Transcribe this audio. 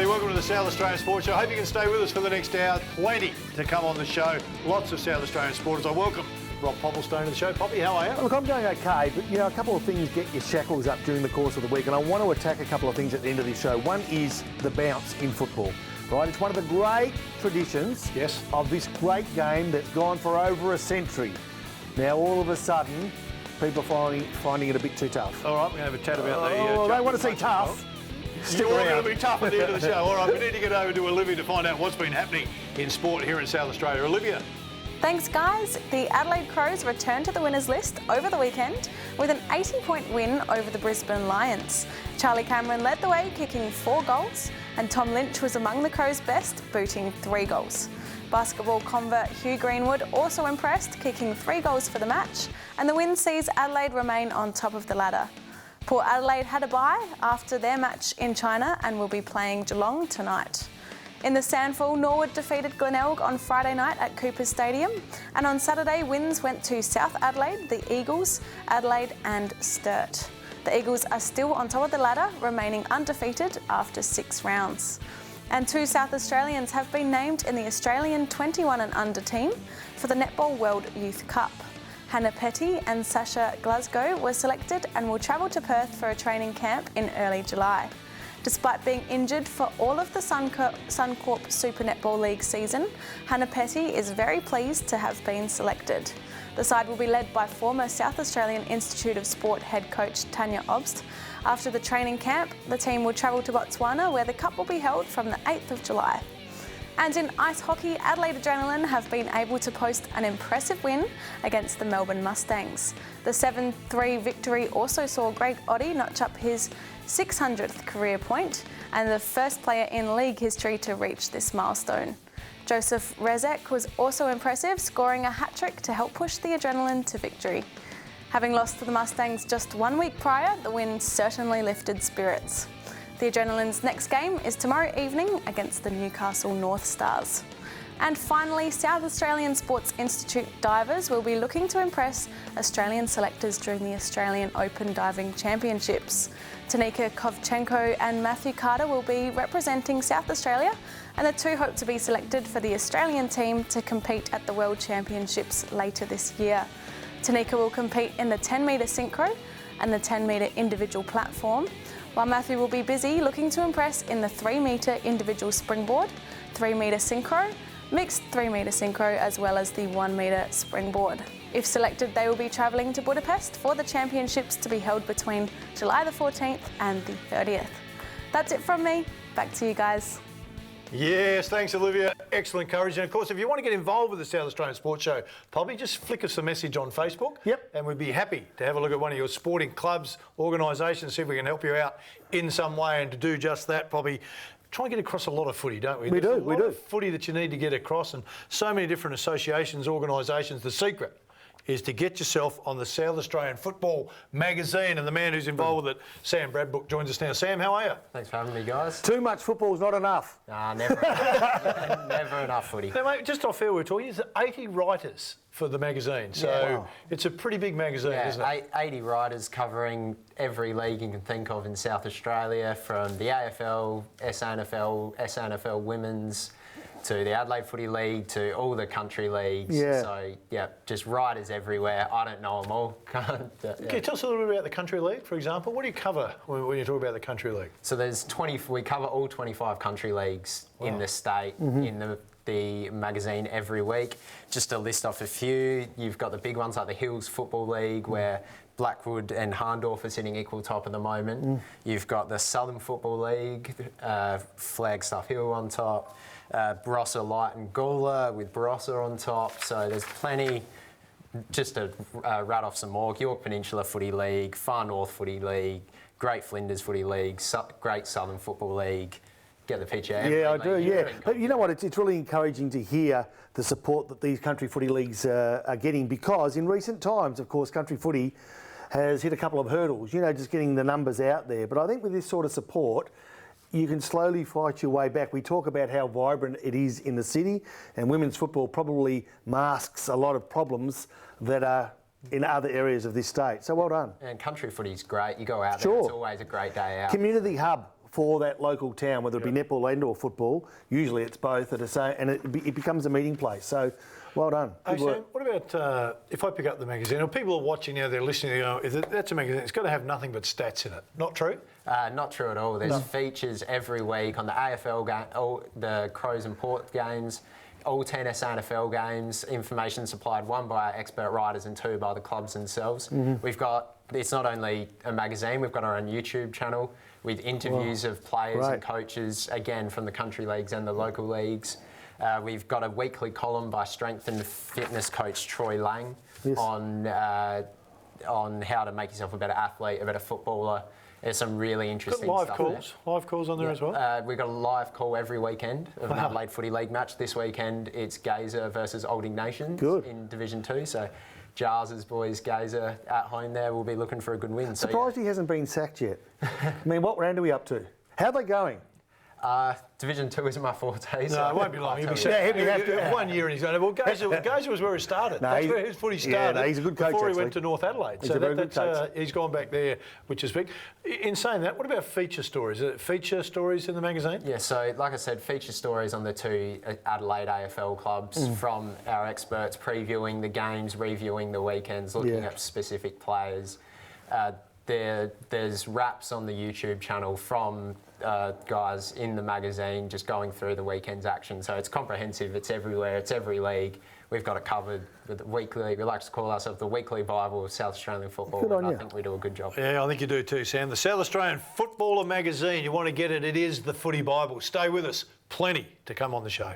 everybody. Welcome to the South Australian Sports Show. I hope you can stay with us for the next hour. Plenty to come on the show. Lots of South Australian supporters. I welcome Rob Popplestone to the show. Poppy, how are you? Look, I'm going okay, but, a couple of things get your shackles up during the course of the week, and I want to attack a couple of things at the end of this show. One is the bounce in football, right? It's one of the great traditions of this great game that's gone for over a century. Now, all of a sudden, people are finding it a bit too tough. All right, we're going to have a chat about they want to see tough. You're going to be tough at the end of the show. All right, we need to get over to Olivia to find out what's been happening in sport here in South Australia. Olivia. Thanks, guys. The Adelaide Crows returned to the winners list over the weekend with an 80-point win over the Brisbane Lions. Charlie Cameron led the way, kicking 4 goals, and Tom Lynch was among the Crows' best, booting 3 goals. Basketball convert Hugh Greenwood also impressed, kicking 3 goals for the match, and the win sees Adelaide remain on top of the ladder. Port Adelaide had a bye after their match in China and will be playing Geelong tonight. In the Sandful, Norwood defeated Glenelg on Friday night at Cooper Stadium, and on Saturday wins went to South Adelaide, the Eagles, Adelaide and Sturt. The Eagles are still on top of the ladder, remaining undefeated after 6 rounds. And 2 South Australians have been named in the Australian 21 and under team for the Netball World Youth Cup. Hannah Petty and Sasha Glasgow were selected and will travel to Perth for a training camp in early July. Despite being injured for all of the Suncorp Super Netball League season, Hannah Petty is very pleased to have been selected. The side will be led by former South Australian Institute of Sport head coach Tanya Obst. After the training camp, the team will travel to Botswana, where the Cup will be held from the 8th of July. And in ice hockey, Adelaide Adrenaline have been able to post an impressive win against the Melbourne Mustangs. The 7-3 victory also saw Greg Oddie notch up his 600th career point and the first player in league history to reach this milestone. Joseph Rezek was also impressive, scoring a hat-trick to help push the Adrenaline to victory. Having lost to the Mustangs just 1 week prior, the win certainly lifted spirits. The Adrenaline's next game is tomorrow evening against the Newcastle North Stars. And finally, South Australian Sports Institute divers will be looking to impress Australian selectors during the Australian Open Diving Championships. Tanika Kovchenko and Matthew Carter will be representing South Australia, and the two hope to be selected for the Australian team to compete at the World Championships later this year. Tanika will compete in the 10-metre synchro and the 10-metre individual platform, while Matthew will be busy looking to impress in the 3-metre individual springboard, 3-metre synchro, mixed 3-metre synchro, as well as the 1-metre springboard. If selected, they will be travelling to Budapest for the championships to be held between July the 14th and the 30th. That's it from me. Back to you guys. Yes, thanks, Olivia. Excellent coverage. And of course, if you want to get involved with the South Australian Sports Show, Poppy, just flick us a message on Facebook. Yep. And we'd be happy to have a look at one of your sporting clubs, organisations, see if we can help you out in some way. And to do just that, Poppy, try and get across a lot of footy, don't we? We There's do, a lot of footy that you need to get across, and so many different associations, organisations. The secret is to get yourself on the South Australian Football magazine, and the man who's involved with it, Sam Bradbrook, joins us now. Sam, how are you? Thanks for having me, guys. Too much football is not enough. Nah, never. Never enough footy. Now, mate, just off air, we're talking, there's 80 writers for the magazine, so it's a pretty big magazine, isn't it? 80 writers covering every league you can think of in South Australia, from the AFL, SANFL Women's, to the Adelaide Footy League, to all the country leagues. Yeah. So, just writers everywhere. I don't know them all. Can you tell us a little bit about the country league, for example? What do you cover when you talk about the country league? So there's we cover all 25 country leagues in the state, in the magazine every week. Just to list off a few, you've got the big ones like the Hills Football League, where Blackwood and Harndorf are sitting equal top at the moment. You've got the Southern Football League, Flagstaff Hill on top. Barossa Light and Gawler with Barossa on top. So there's plenty. Just to rat off some more, York Peninsula Footy League, Far North Footy League, Great Flinders Footy League, Great Southern Football League. Get the picture. Yeah, I do, yeah. But you know what, it's really encouraging to hear the support that these country footy leagues are getting, because in recent times, of course, country footy has hit a couple of hurdles, just getting the numbers out there. But I think with this sort of support, you can slowly fight your way back. We talk about how vibrant it is in the city, and women's football probably masks a lot of problems that are in other areas of this state. So well done. And country footy's great. You go out there, it's always a great day out. Community hub for that local town, whether it be netball and or football. Usually it's both at a same, and it becomes a meeting place. So, well done. Hey, Good work. Sam, what about if I pick up the magazine, or people are watching now, they're listening, they go, that's a magazine, it's got to have nothing but stats in it. Not true? Not true at all. There's features every week on the AFL game, all the Crows and Port games, all 10 SANFL games, information supplied, one by our expert writers and two by the clubs themselves. We've got, it's not only a magazine, we've got our own YouTube channel with interviews of players and coaches, again, from the country leagues and the local leagues. We've got a weekly column by strength and fitness coach Troy Lang on how to make yourself a better athlete, a better footballer. There's some really interesting Got stuff live calls on there as well? We've got a live call every weekend of an Adelaide Footy League match. This weekend it's Gazer versus Old Ignatians in Division 2. So Giles' boys, Gazer, at home there, will be looking for a good win. Surprised he hasn't been sacked yet. I mean, what round are we up to? How are they going? Division 2 isn't my forte. So No, it won't be long. He'll be Yeah, 1 year and he's going. Well, Gazer was where he started. No, That's where his footy started. no, he's a good coach, before he actually. went to North Adelaide. He's a very good coach. He's gone back there, which is big. In saying that, what about feature stories? Is it feature stories in the magazine? Yeah, so like I said, feature stories on the two Adelaide AFL clubs from our experts, previewing the games, reviewing the weekends, looking at specific players. There's raps on the YouTube channel from guys in the magazine just going through the weekend's action. So it's comprehensive, it's everywhere, it's every league. We've got it covered with the weekly, we like to call ourselves the weekly Bible of South Australian football. Good on and you. I think we do a good job. Yeah, I think you do too, Sam. The South Australian Footballer magazine. You want to get it, it is the Footy Bible. Stay with us. Plenty to come on the show.